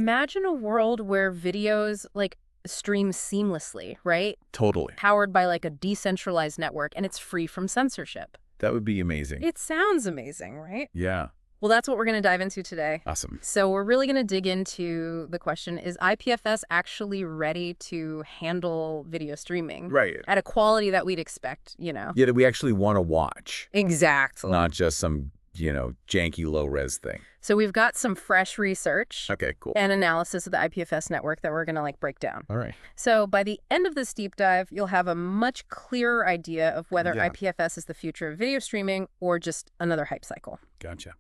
imagine a world where videos, like, stream seamlessly, right? Totally. Powered by, like, a decentralized network, and it's free from censorship. That would be amazing. It sounds amazing, right? Yeah. Well, that's what we're going to dive into today. Awesome. So we're really going to dig into the question, is IPFS actually ready to handle video streaming? Right. At a quality that we'd expect, you know? Yeah, that we actually want to watch. Exactly. Not just some, janky low-res thing. So we've got some fresh research Okay, cool. and analysis of the IPFS network that we're going to break down. All right. So by the end of this deep dive, you'll have a much clearer idea of whether IPFS is the future of video streaming or just another hype cycle. Gotcha.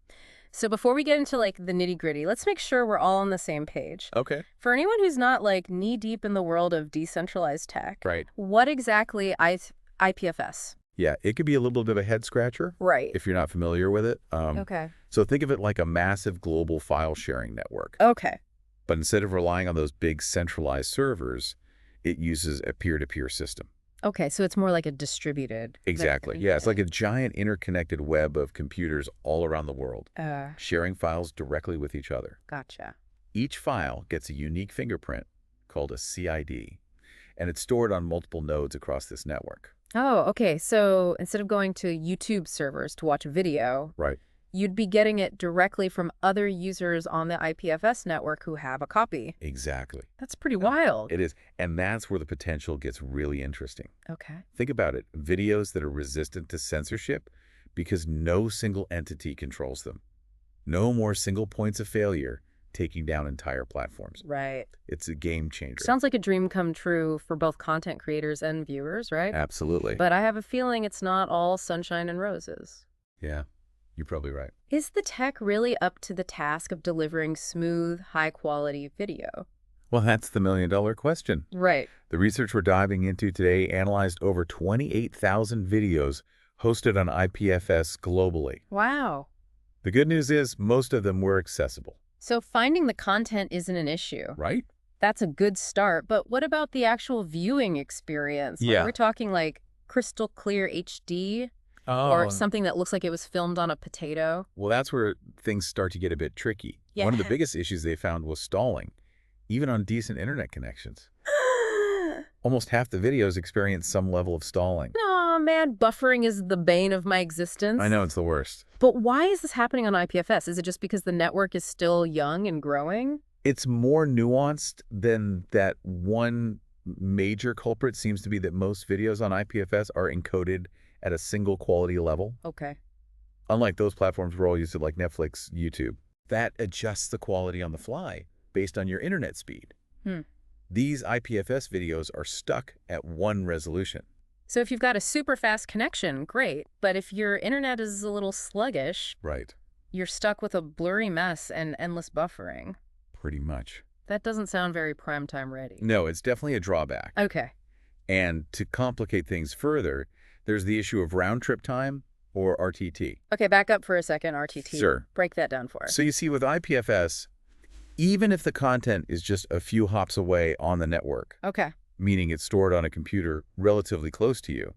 So before we get into the nitty-gritty, let's make sure we're all on the same page. Okay. For anyone who's not knee-deep in the world of decentralized tech, Right. what exactly is IPFS? Yeah, it could be a little bit of a head-scratcher. Right. If you're not familiar with it. Okay. So think of it like a massive global file-sharing network. Okay. But instead of relying on those big centralized servers, it uses a peer-to-peer system. Okay, so it's more like a distributed. Exactly. Yeah, it's like a giant interconnected web of computers all around the world, sharing files directly with each other. Gotcha. Each file gets a unique fingerprint called a CID, and it's stored on multiple nodes across this network. Oh, okay. So instead of going to YouTube servers to watch a video, Right. you'd be getting it directly from other users on the IPFS network who have a copy. Exactly. That's pretty wild. It is. And that's where the potential gets really interesting. Okay. Think about it. Videos that are resistant to censorship because no single entity controls them. No more single points of failure taking down entire platforms. Right. It's a game changer. Sounds like a dream come true for both content creators and viewers, right? Absolutely. But I have a feeling it's not all sunshine and roses. Yeah, you're probably right. Is the tech really up to the task of delivering smooth, high-quality video? Well, that's the million-dollar question. Right. The research we're diving into today analyzed over 28,000 videos hosted on IPFS globally. Wow. The good news is most of them were accessible. So finding the content isn't an issue. Right? That's a good start, but what about the actual viewing experience? Yeah. We're talking crystal clear HD or something that looks like it was filmed on a potato. Well, that's where things start to get a bit tricky. Yeah. One of the biggest issues they found was stalling, even on decent internet connections. Almost half the videos experience some level of stalling. Aw, man, buffering is the bane of my existence. I know, it's the worst. But why is this happening on IPFS? Is it just because the network is still young and growing? It's more nuanced than that. One major culprit seems to be that most videos on IPFS are encoded at a single quality level. Okay. Unlike those platforms we're all used to, like Netflix, YouTube. That adjusts the quality on the fly based on your internet speed. These IPFS videos are stuck at one resolution. So if you've got a super fast connection, great. But if your internet is a little sluggish, Right. you're stuck with a blurry mess and endless buffering. Pretty much. That doesn't sound very primetime ready. No, it's definitely a drawback. Okay. And to complicate things further, there's the issue of round trip time or RTT. Okay, back up for a second, RTT. Sure. Break that down for us. So you see, with IPFS, even if the content is just a few hops away on the network, Okay. meaning it's stored on a computer relatively close to you,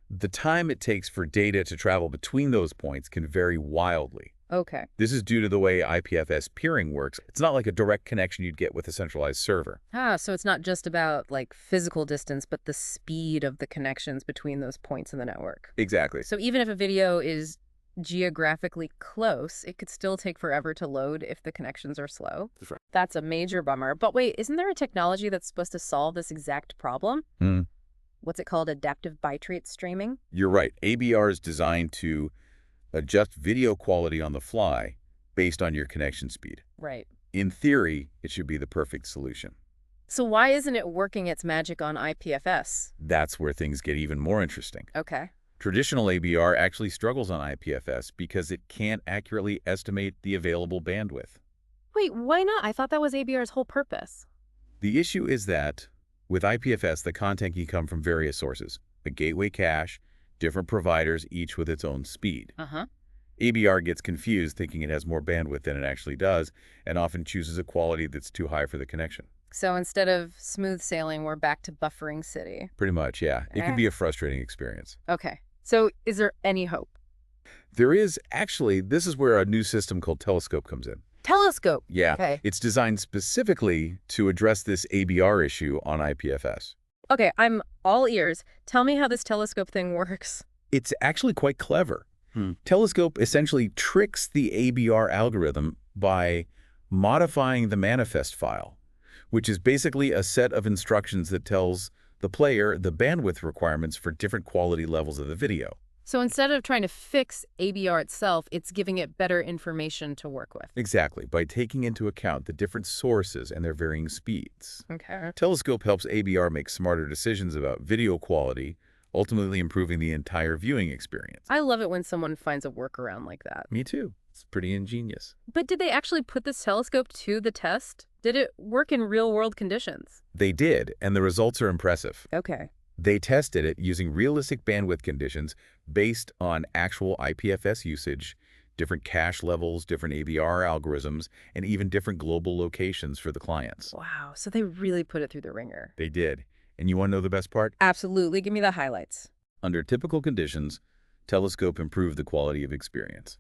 the time it takes for data to travel between those points can vary wildly. Okay. This is due to the way IPFS peering works. It's not like a direct connection you'd get with a centralized server. So it's not just about physical distance, but the speed of the connections between those points in the network. Exactly. So even if a video is geographically close, it could still take forever to load if the connections are slow. That's right. That's a major bummer. But wait, isn't there a technology that's supposed to solve this exact problem? What's it called? Adaptive bitrate streaming? You're right. ABR is designed to adjust video quality on the fly based on your connection speed. Right. In theory, it should be the perfect solution. So why isn't it working its magic on IPFS? That's where things get even more interesting. Okay. Traditional ABR actually struggles on IPFS because it can't accurately estimate the available bandwidth. Wait, why not? I thought that was ABR's whole purpose. The issue is that with IPFS, the content can come from various sources, a gateway cache, different providers, each with its own speed. ABR gets confused thinking it has more bandwidth than it actually does, and often chooses a quality that's too high for the connection. So instead of smooth sailing, we're back to buffering city. Pretty much, yeah. It can be a frustrating experience. Okay. So is there any hope? There is actually. This is where a new system called Telescope comes in. Telescope. Yeah, Okay. it's designed specifically to address this ABR issue on IPFS. Okay, I'm all ears. Tell me how this telescope thing works. It's actually quite clever. Telescope essentially tricks the ABR algorithm by modifying the manifest file, which is basically a set of instructions that tells the player the bandwidth requirements for different quality levels of the video. So instead of trying to fix ABR itself, it's giving it better information to work with. Exactly, by taking into account the different sources and their varying speeds. Okay. Telescope helps ABR make smarter decisions about video quality, ultimately improving the entire viewing experience. I love it when someone finds a workaround like that. Me too. It's pretty ingenious. But did they actually put this telescope to the test? Did it work in real-world conditions? They did, and the results are impressive. Okay. They tested it using realistic bandwidth conditions based on actual IPFS usage, different cache levels, different ABR algorithms, and even different global locations for the clients. Wow, so they really put it through the ringer. They did. And you want to know the best part? Absolutely. Give me the highlights. Under typical conditions, Telescope improved the quality of experience.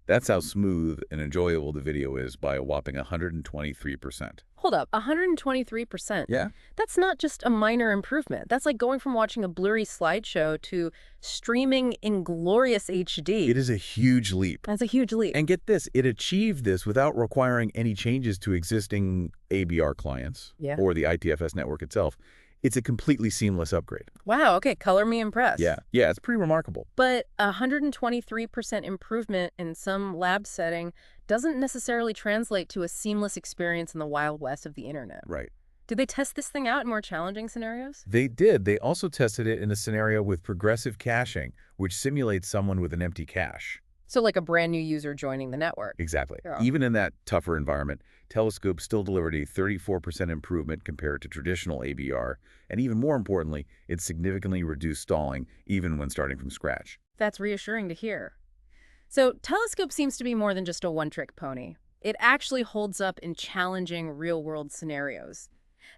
That's how smooth and enjoyable the video is by a whopping 123%. Hold up, 123%. Yeah. That's not just a minor improvement. That's like going from watching a blurry slideshow to streaming in glorious HD. It is a huge leap. That's a huge leap. And get this, it achieved this without requiring any changes to existing ABR clients or the IPFS network itself. It's a completely seamless upgrade. Wow, okay, color me impressed. Yeah, it's pretty remarkable. But 123% improvement in some lab setting doesn't necessarily translate to a seamless experience in the Wild West of the internet. Right. Did they test this thing out in more challenging scenarios? They did. They also tested it in a scenario with progressive caching, which simulates someone with an empty cache. So like a brand new user joining the network. Exactly. Yeah. Even in that tougher environment, Telescope still delivered a 34% improvement compared to traditional ABR, and even more importantly, it significantly reduced stalling even when starting from scratch. That's reassuring to hear. So Telescope seems to be more than just a one-trick pony. It actually holds up in challenging real-world scenarios.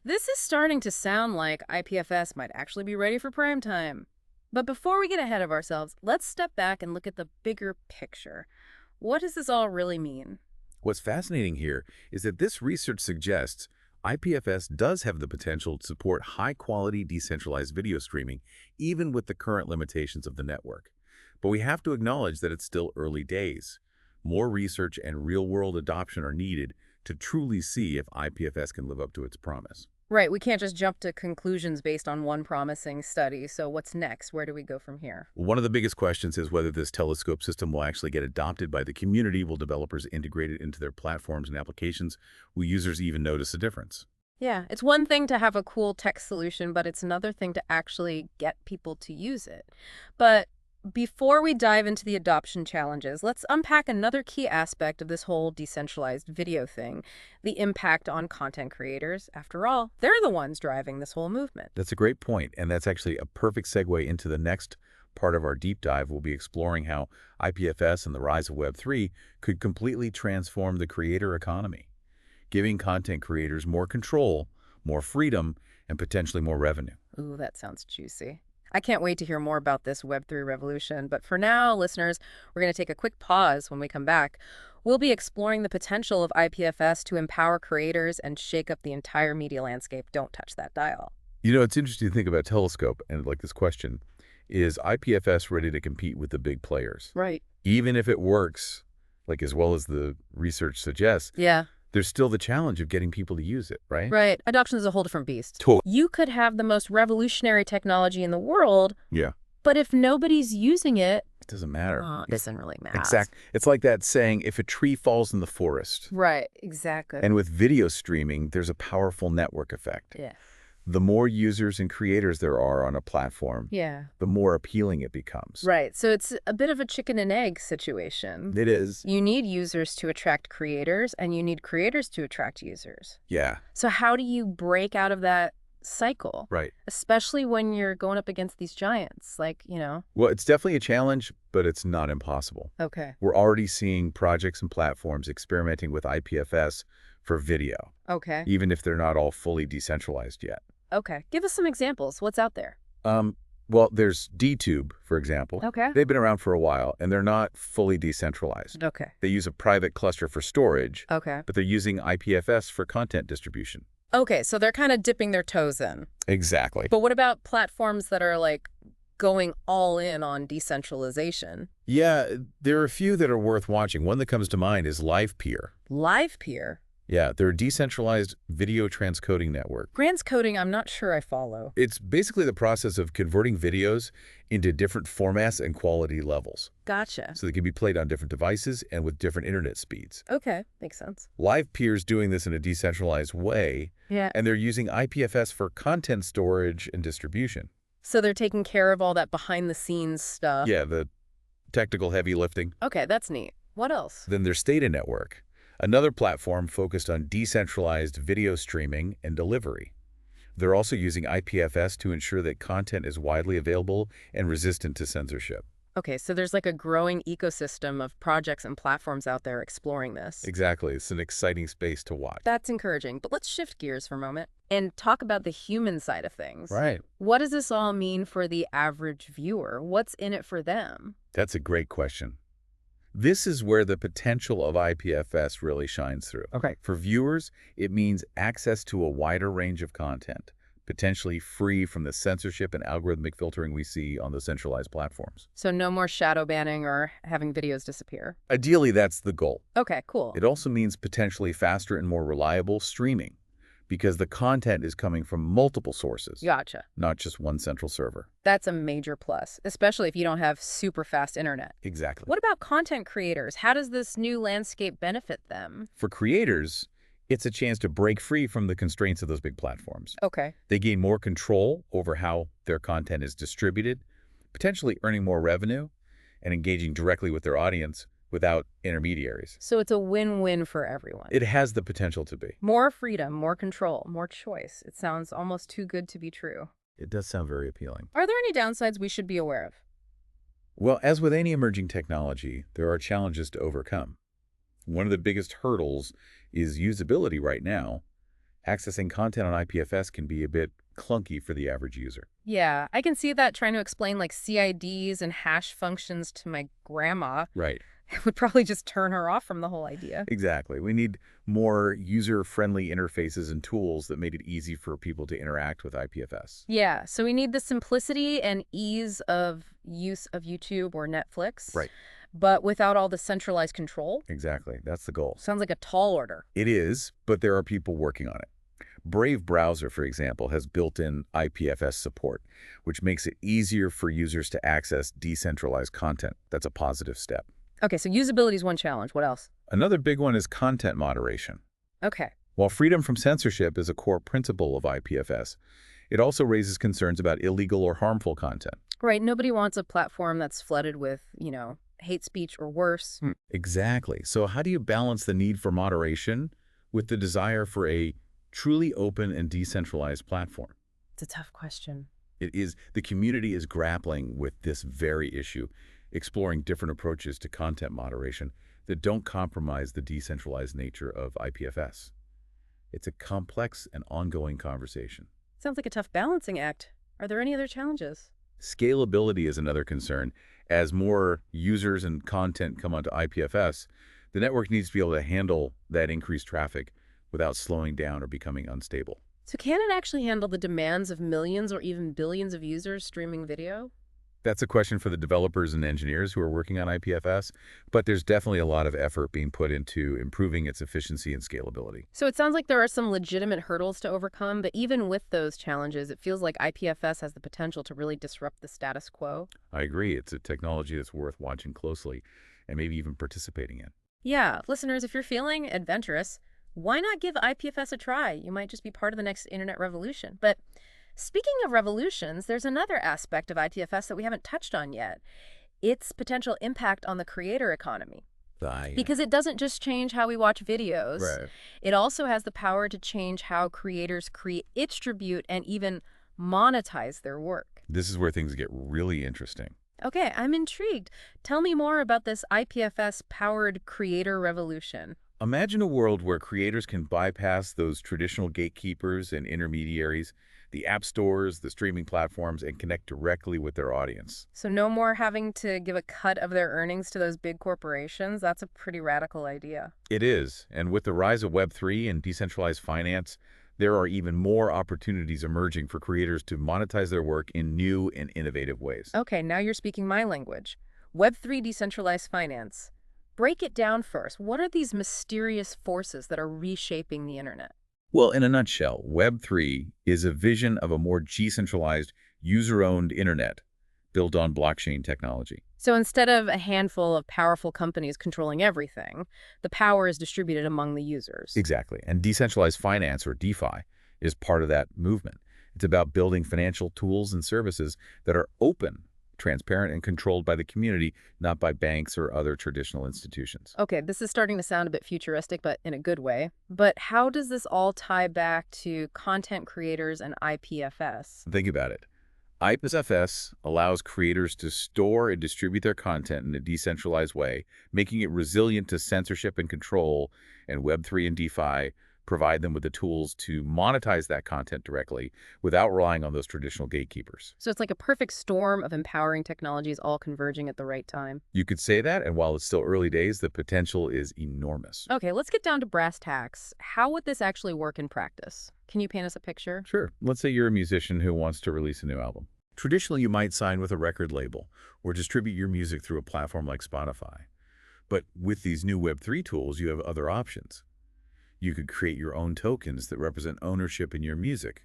This is starting to sound like IPFS might actually be ready for prime time. But before we get ahead of ourselves, let's step back and look at the bigger picture. What does this all really mean? What's fascinating here is that this research suggests IPFS does have the potential to support high-quality decentralized video streaming, even with the current limitations of the network. But we have to acknowledge that it's still early days. More research and real-world adoption are needed to truly see if IPFS can live up to its promise. Right, we can't just jump to conclusions based on one promising study. So what's next? Where do we go from here? One of the biggest questions is whether this telescope system will actually get adopted by the community. Will developers integrate it into their platforms and applications? Will users even notice a difference? Yeah, it's one thing to have a cool tech solution, but it's another thing to actually get people to use it. But before we dive into the adoption challenges, let's unpack another key aspect of this whole decentralized video thing, the impact on content creators. After all, they're the ones driving this whole movement. That's a great point, and that's actually a perfect segue into the next part of our deep dive. We'll be exploring how IPFS and the rise of Web3 could completely transform the creator economy, giving content creators more control, more freedom, and potentially more revenue. Ooh, that sounds juicy. I can't wait to hear more about this Web3 revolution, but for now, listeners, we're going to take a quick pause. When we come back, we'll be exploring the potential of IPFS to empower creators and shake up the entire media landscape. Don't touch that dial. You know, it's interesting to think about Telescope, and like this question, is IPFS ready to compete with the big players? Right. Even if it works, like as well as the research suggests, Yeah. there's still the challenge of getting people to use it, right? Right. Adoption is a whole different beast. Totally. You could have the most revolutionary technology in the world, Yeah. but if nobody's using it, It doesn't matter. it doesn't really matter. Exactly. It's like that saying, if a tree falls in the forest. Right. Exactly. And with video streaming, there's a powerful network effect. Yeah. The more users and creators there are on a platform, Yeah. the more appealing it becomes. Right. So it's a bit of a chicken and egg situation. It is. You need users to attract creators, and you need creators to attract users. Yeah. So how do you break out of that cycle? Right. Especially when you're going up against these giants, like, Well, it's definitely a challenge, but it's not impossible. Okay. We're already seeing projects and platforms experimenting with IPFS for video, even if they're not all fully decentralized yet. Okay. Give us some examples. What's out there? Well, there's DTube, for example. Okay. They've been around for a while, and they're not fully decentralized. Okay. They use a private cluster for storage, Okay. but they're using IPFS for content distribution. Okay, so they're kind of dipping their toes in. Exactly. But what about platforms that are like going all in on decentralization? Yeah, there are a few that are worth watching. One that comes to mind is LivePeer. LivePeer? Yeah, they're a decentralized video transcoding network. Transcoding, I'm not sure I follow. It's basically the process of converting videos into different formats and quality levels. Gotcha. So they can be played on different devices and with different internet speeds. Okay, makes sense. LivePeer's doing this in a decentralized way, Yeah. and they're using IPFS for content storage and distribution. So they're taking care of all that behind-the-scenes stuff. Yeah, the technical heavy lifting. Okay, that's neat. What else? Then there's Stata Network, another platform focused on decentralized video streaming and delivery. They're also using IPFS to ensure that content is widely available and resistant to censorship. Okay, so there's like a growing ecosystem of projects and platforms out there exploring this. Exactly. It's an exciting space to watch. That's encouraging, but let's shift gears for a moment and talk about the human side of things. Right. What does this all mean for the average viewer? What's in it for them? That's a great question. This is where the potential of IPFS really shines through. Okay. For viewers, it means access to a wider range of content, potentially free from the censorship and algorithmic filtering we see on the centralized platforms. So no more shadow banning or having videos disappear. Ideally, that's the goal. Okay, cool. It also means potentially faster and more reliable streaming, because the content is coming from multiple sources, Gotcha. not just one central server. That's a major plus, especially if you don't have super fast internet. Exactly. What about content creators? How does this new landscape benefit them? For creators, it's a chance to break free from the constraints of those big platforms. Okay. They gain more control over how their content is distributed, potentially earning more revenue and engaging directly with their audience without intermediaries. So it's a win-win for everyone. It has the potential to be. More freedom, more control, more choice. It sounds almost too good to be true. It does sound very appealing. Are there any downsides we should be aware of? Well, as with any emerging technology, there are challenges to overcome. One of the biggest hurdles is usability right now. Accessing content on IPFS can be a bit clunky for the average user. Yeah, I can see that trying to explain like CIDs and hash functions to my grandma. Right. It would probably just turn her off from the whole idea. Exactly. We need more user-friendly interfaces and tools that made it easy for people to interact with IPFS. Yeah, so we need the simplicity and ease of use of YouTube or Netflix. Right. But without all the centralized control. Exactly. That's the goal. Sounds like a tall order. It is, but there are people working on it. Brave Browser, for example, has built-in IPFS support, which makes it easier for users to access decentralized content. That's a positive step. Okay, so usability is one challenge. What else? Another big one is content moderation. Okay. While freedom from censorship is a core principle of IPFS, it also raises concerns about illegal or harmful content. Right, nobody wants a platform that's flooded with, hate speech or worse. Exactly. So how do you balance the need for moderation with the desire for a truly open and decentralized platform? It's a tough question. It is. The community is grappling with this very issue, exploring different approaches to content moderation that don't compromise the decentralized nature of IPFS. It's a complex and ongoing conversation. Sounds like a tough balancing act. Are there any other challenges? Scalability is another concern. As more users and content come onto IPFS, the network needs to be able to handle that increased traffic without slowing down or becoming unstable. So can it actually handle the demands of millions or even billions of users streaming video? That's a question for the developers and engineers who are working on IPFS, but there's definitely a lot of effort being put into improving its efficiency and scalability. So it sounds like there are some legitimate hurdles to overcome, but even with those challenges, it feels like IPFS has the potential to really disrupt the status quo. I agree. It's a technology that's worth watching closely and maybe even participating in. Yeah, listeners, if you're feeling adventurous, why not give IPFS a try? You might just be part of the next internet revolution. But speaking of revolutions, there's another aspect of IPFS that we haven't touched on yet. Its potential impact on the creator economy. Because it doesn't just change how we watch videos. Right. It also has the power to change how creators create, distribute, and even monetize their work. This is where things get really interesting. Okay, I'm intrigued. Tell me more about this IPFS-powered creator revolution. Imagine a world where creators can bypass those traditional gatekeepers and intermediaries, the app stores, the streaming platforms, and connect directly with their audience. So no more having to give a cut of their earnings to those big corporations? That's a pretty radical idea. It is, and with the rise of Web3 and decentralized finance, there are even more opportunities emerging for creators to monetize their work in new and innovative ways. Okay, now you're speaking my language. Web3 decentralized finance. Break it down first. What are these mysterious forces that are reshaping the internet? Well, in a nutshell, Web3 is a vision of a more decentralized, user-owned internet built on blockchain technology. So instead of a handful of powerful companies controlling everything, the power is distributed among the users. Exactly. And decentralized finance, or DeFi, is part of that movement. It's about building financial tools and services that are open, transparent, and controlled by the community, not by banks or other traditional institutions. Okay, this is starting to sound a bit futuristic, but in a good way. But how does this all tie back to content creators and IPFS? Think about it. IPFS allows creators to store and distribute their content in a decentralized way, making it resilient to censorship and control, and Web3 and DeFi provide them with the tools to monetize that content directly without relying on those traditional gatekeepers. So it's like a perfect storm of empowering technologies all converging at the right time. You could say that, and while it's still early days, the potential is enormous. Okay, let's get down to brass tacks. How would this actually work in practice? Can you paint us a picture? Sure. Let's say you're a musician who wants to release a new album. Traditionally, you might sign with a record label or distribute your music through a platform like Spotify. But with these new Web3 tools, you have other options. You could create your own tokens that represent ownership in your music,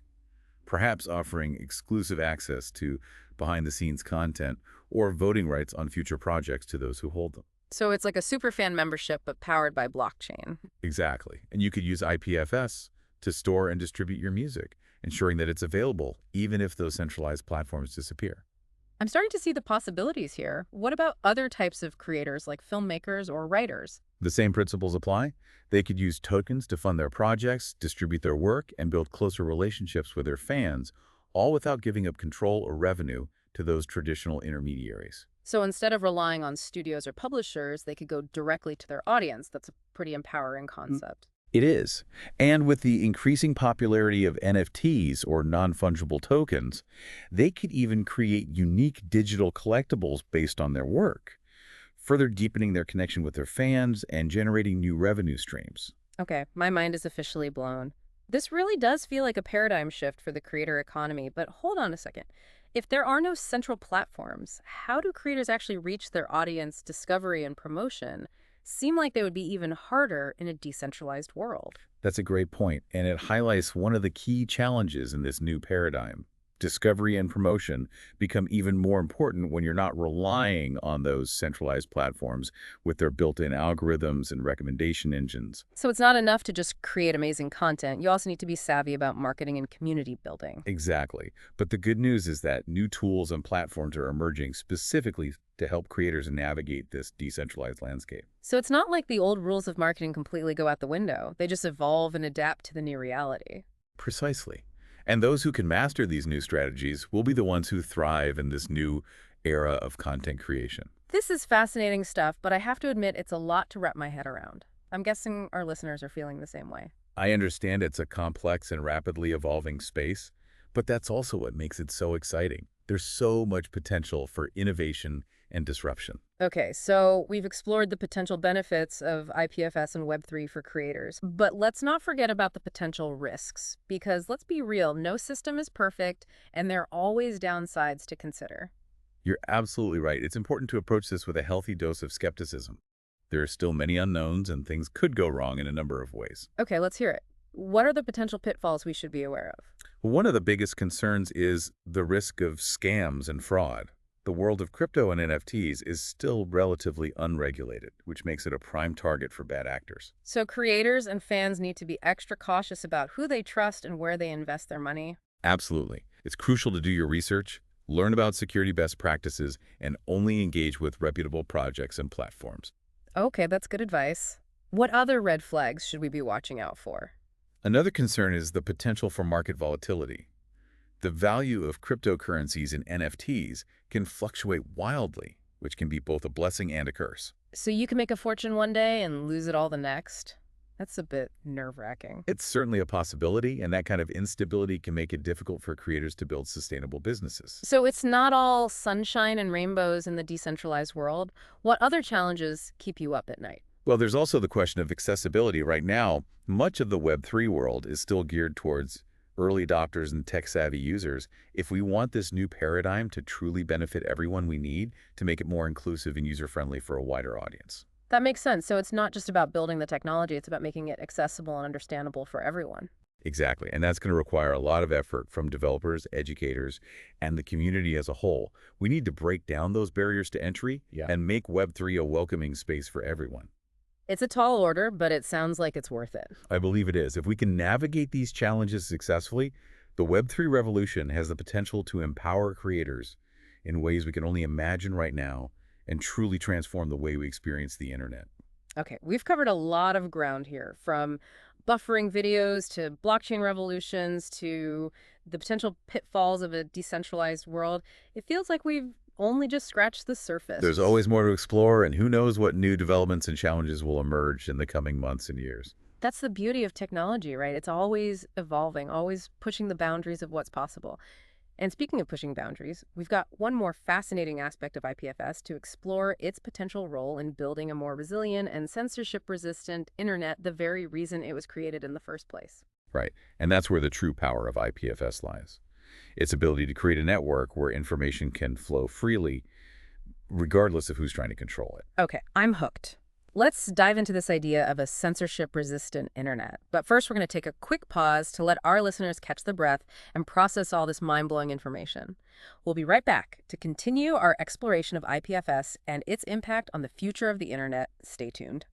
perhaps offering exclusive access to behind-the-scenes content or voting rights on future projects to those who hold them. So it's like a superfan membership, but powered by blockchain. Exactly. And you could use IPFS to store and distribute your music, ensuring that it's available even if those centralized platforms disappear. I'm starting to see the possibilities here. What about other types of creators like filmmakers or writers? The same principles apply. They could use tokens to fund their projects, distribute their work, and build closer relationships with their fans, all without giving up control or revenue to those traditional intermediaries. So instead of relying on studios or publishers, they could go directly to their audience. That's a pretty empowering concept. It is. And with the increasing popularity of NFTs, or non-fungible tokens, they could even create unique digital collectibles based on their work, further deepening their connection with their fans and generating new revenue streams. Okay, my mind is officially blown. This really does feel like a paradigm shift for the creator economy, but hold on a second. If there are no central platforms, how do creators actually reach their audience, discovery, and promotion? Seem like they would be even harder in a decentralized world. That's a great point, and it highlights one of the key challenges in this new paradigm. Discovery and promotion become even more important when you're not relying on those centralized platforms with their built-in algorithms and recommendation engines. So it's not enough to just create amazing content. You also need to be savvy about marketing and community building. Exactly. But the good news is that new tools and platforms are emerging specifically to help creators navigate this decentralized landscape. So it's not like the old rules of marketing completely go out the window. They just evolve and adapt to the new reality. Precisely. And those who can master these new strategies will be the ones who thrive in this new era of content creation. This is fascinating stuff, but I have to admit it's a lot to wrap my head around. I'm guessing our listeners are feeling the same way. I understand it's a complex and rapidly evolving space, but that's also what makes it so exciting. There's so much potential for innovation and disruption. Okay, so we've explored the potential benefits of IPFS and Web3 for creators, but let's not forget about the potential risks, because let's be real, no system is perfect, and there are always downsides to consider. You're absolutely right. It's important to approach this with a healthy dose of skepticism. There are still many unknowns, and things could go wrong in a number of ways. Okay, let's hear it. What are the potential pitfalls we should be aware of? One of the biggest concerns is the risk of scams and fraud. The world of crypto and NFTs is still relatively unregulated, which makes it a prime target for bad actors. So creators and fans need to be extra cautious about who they trust and where they invest their money? Absolutely. It's crucial to do your research, learn about security best practices, and only engage with reputable projects and platforms. Okay, that's good advice. What other red flags should we be watching out for? Another concern is the potential for market volatility. The value of cryptocurrencies and NFTs can fluctuate wildly, which can be both a blessing and a curse. So you can make a fortune one day and lose it all the next? That's a bit nerve-wracking. It's certainly a possibility, and that kind of instability can make it difficult for creators to build sustainable businesses. So it's not all sunshine and rainbows in the decentralized world. What other challenges keep you up at night? Well, there's also the question of accessibility. Right now, much of the Web3 world is still geared towards early adopters and tech-savvy users. If we want this new paradigm to truly benefit everyone, we need to make it more inclusive and user-friendly for a wider audience. That makes sense. So it's not just about building the technology, it's about making it accessible and understandable for everyone. Exactly, and that's going to require a lot of effort from developers, educators, and the community as a whole. We need to break down those barriers to entry and make Web3 a welcoming space for everyone. It's a tall order, but it sounds like it's worth it. I believe it is. If we can navigate these challenges successfully, the Web3 revolution has the potential to empower creators in ways we can only imagine right now and truly transform the way we experience the internet. Okay, we've covered a lot of ground here, from buffering videos to blockchain revolutions to the potential pitfalls of a decentralized world. It feels like we've only just scratched the surface. There's always more to explore, and who knows what new developments and challenges will emerge in the coming months and years. That's the beauty of technology, right? It's always evolving, always pushing the boundaries of what's possible. And speaking of pushing boundaries, we've got one more fascinating aspect of IPFS to explore its potential role in building a more resilient and censorship-resistant internet, the very reason it was created in the first place. Right, and that's where the true power of IPFS lies. Its ability to create a network where information can flow freely, regardless of who's trying to control it. Okay, I'm hooked. Let's dive into this idea of a censorship-resistant internet. But first, we're going to take a quick pause to let our listeners catch their breath and process all this mind-blowing information. We'll be right back to continue our exploration of IPFS and its impact on the future of the internet. Stay tuned.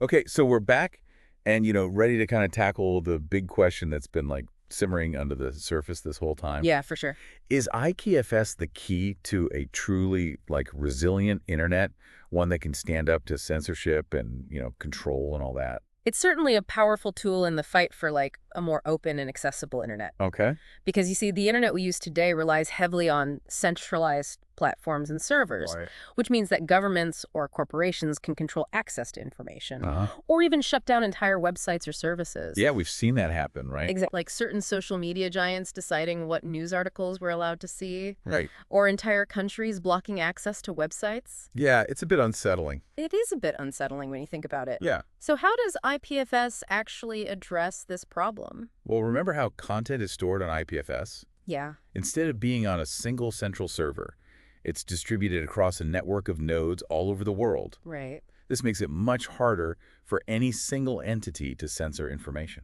Okay, so we're back and, ready to kind of tackle the big question that's been simmering under the surface this whole time. Yeah, for sure. Is IPFS the key to a truly resilient internet, one that can stand up to censorship and, control and all that? It's certainly a powerful tool in the fight for a more open and accessible internet. Okay. Because you see, the internet we use today relies heavily on centralized platforms and servers, Right. which means that governments or corporations can control access to information, Uh-huh. or even shut down entire websites or services. Yeah, we've seen that happen, right? Exactly. Like certain social media giants deciding what news articles we're allowed to see, Right. or entire countries blocking access to websites. Yeah, it's a bit unsettling. It is a bit unsettling when you think about it. Yeah. So how does IPFS actually address this problem? Well, remember how content is stored on IPFS? Yeah. Instead of being on a single central server, it's distributed across a network of nodes all over the world. Right. This makes it much harder for any single entity to censor information.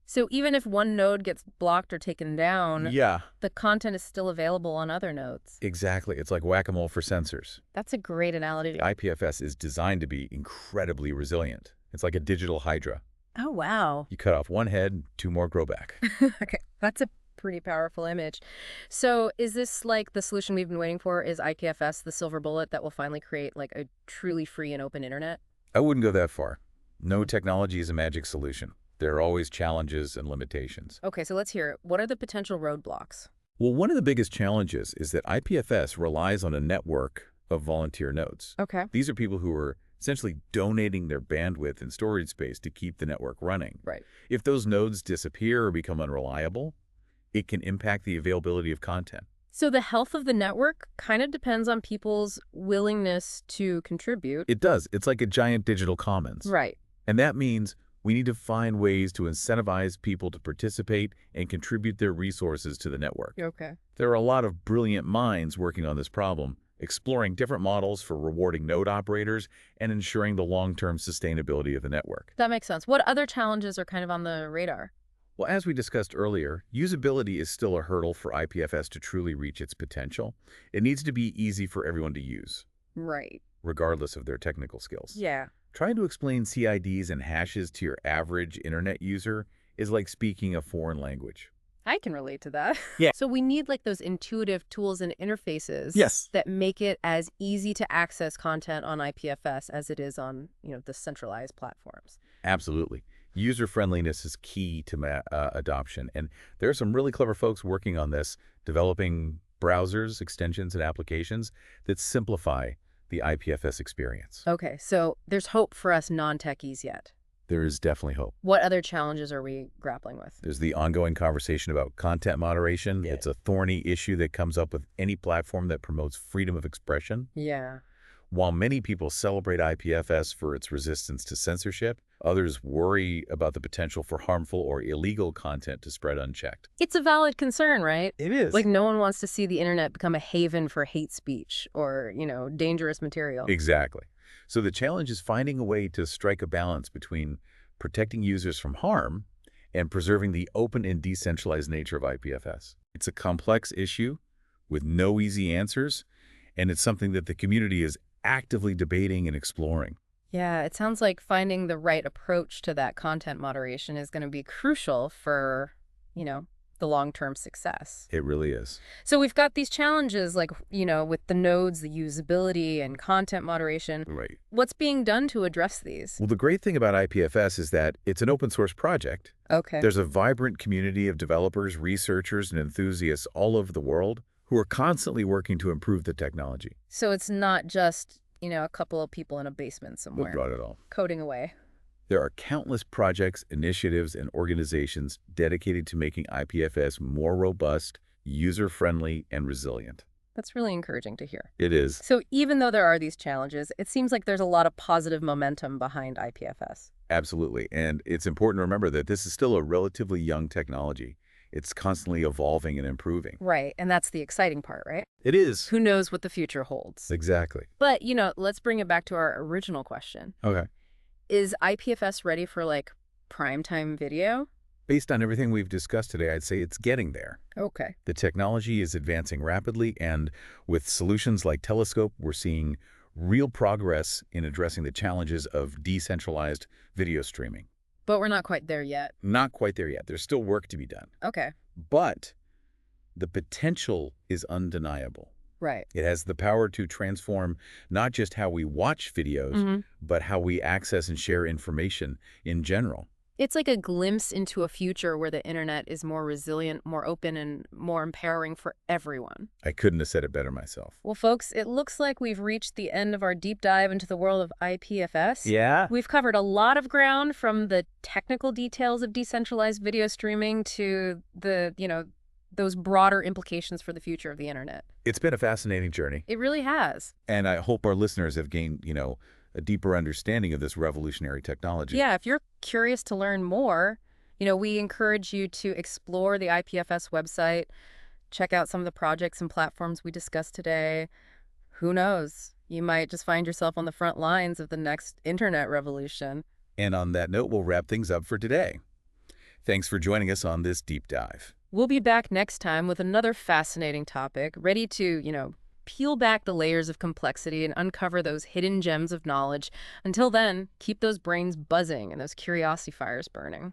So even if one node gets blocked or taken down, Yeah, the content is still available on other nodes. exactly. It's like whack-a-mole for censors. That's a great analogy. IPFS is designed to be incredibly resilient. It's like a digital hydra. Oh, wow. You cut off one head, two more grow back. Okay, that's a pretty powerful image. So is this the solution we've been waiting for? Is IPFS the silver bullet that will finally create a truly free and open internet? I wouldn't go that far. No technology is a magic solution. There are always challenges and limitations. Okay, so let's hear it. What are the potential roadblocks? Well, one of the biggest challenges is that IPFS relies on a network of volunteer nodes. Okay. These are people who are essentially donating their bandwidth and storage space to keep the network running. Right. If those nodes disappear or become unreliable, it can impact the availability of content. So the health of the network kind of depends on people's willingness to contribute. It does. It's like a giant digital commons. Right. And that means we need to find ways to incentivize people to participate and contribute their resources to the network. Okay. There are a lot of brilliant minds working on this problem, exploring different models for rewarding node operators and ensuring the long-term sustainability of the network. That makes sense. What other challenges are kind of on the radar? Well, as we discussed earlier, usability is still a hurdle for IPFS to truly reach its potential. It needs to be easy for everyone to use, Right. regardless of their technical skills. Yeah. Trying to explain CIDs and hashes to your average internet user is like speaking a foreign language. I can relate to that. Yeah. So we need those intuitive tools and interfaces Yes. that make it as easy to access content on IPFS as it is on, the centralized platforms. Absolutely. User-friendliness is key to adoption, and there are some really clever folks working on this, developing browsers, extensions, and applications that simplify the IPFS experience. Okay, so there's hope for us non-techies yet. There is definitely hope. What other challenges are we grappling with? There's the ongoing conversation about content moderation. Yeah. It's a thorny issue that comes up with any platform that promotes freedom of expression. Yeah. While many people celebrate IPFS for its resistance to censorship, others worry about the potential for harmful or illegal content to spread unchecked. It's a valid concern, right? It is. Like, no one wants to see the internet become a haven for hate speech or, dangerous material. Exactly. So the challenge is finding a way to strike a balance between protecting users from harm and preserving the open and decentralized nature of IPFS. It's a complex issue with no easy answers, and it's something that the community is actively debating and exploring. Yeah, it sounds like finding the right approach to that content moderation is going to be crucial for, the long-term success. It really is. So we've got these challenges like, with the nodes, the usability and content moderation. Right. What's being done to address these? Well, the great thing about IPFS is that it's an open source project. Okay. There's a vibrant community of developers, researchers, and enthusiasts all over the world who are constantly working to improve the technology. So it's not just, a couple of people in a basement somewhere Not at all. coding away. There are countless projects, initiatives, and organizations dedicated to making IPFS more robust, user-friendly, and resilient. That's really encouraging to hear. It is. So even though there are these challenges, it seems like there's a lot of positive momentum behind IPFS. Absolutely. And it's important to remember that this is still a relatively young technology. It's constantly evolving and improving. Right, and that's the exciting part, right? It is. Who knows what the future holds? Exactly. But, let's bring it back to our original question. Okay. Is IPFS ready for, primetime video? Based on everything we've discussed today, I'd say it's getting there. Okay. The technology is advancing rapidly, and with solutions like Telescope, we're seeing real progress in addressing the challenges of decentralized video streaming. But we're not quite there yet. Not quite there yet. There's still work to be done. Okay. But the potential is undeniable. Right. It has the power to transform not just how we watch videos, but how we access and share information in general. It's like a glimpse into a future where the internet is more resilient, more open, and more empowering for everyone. I couldn't have said it better myself. Well, folks, it looks like we've reached the end of our deep dive into the world of IPFS. Yeah? We've covered a lot of ground, from the technical details of decentralized video streaming to the, those broader implications for the future of the internet. It's been a fascinating journey. It really has. And I hope our listeners have gained, a deeper understanding of this revolutionary technology. Yeah, if you're curious to learn more, we encourage you to explore the IPFS website, check out some of the projects and platforms we discussed today. Who knows? You might just find yourself on the front lines of the next internet revolution. And on that note, we'll wrap things up for today. Thanks for joining us on this deep dive. We'll be back next time with another fascinating topic, ready to, peel back the layers of complexity and uncover those hidden gems of knowledge. Until then, keep those brains buzzing and those curiosity fires burning.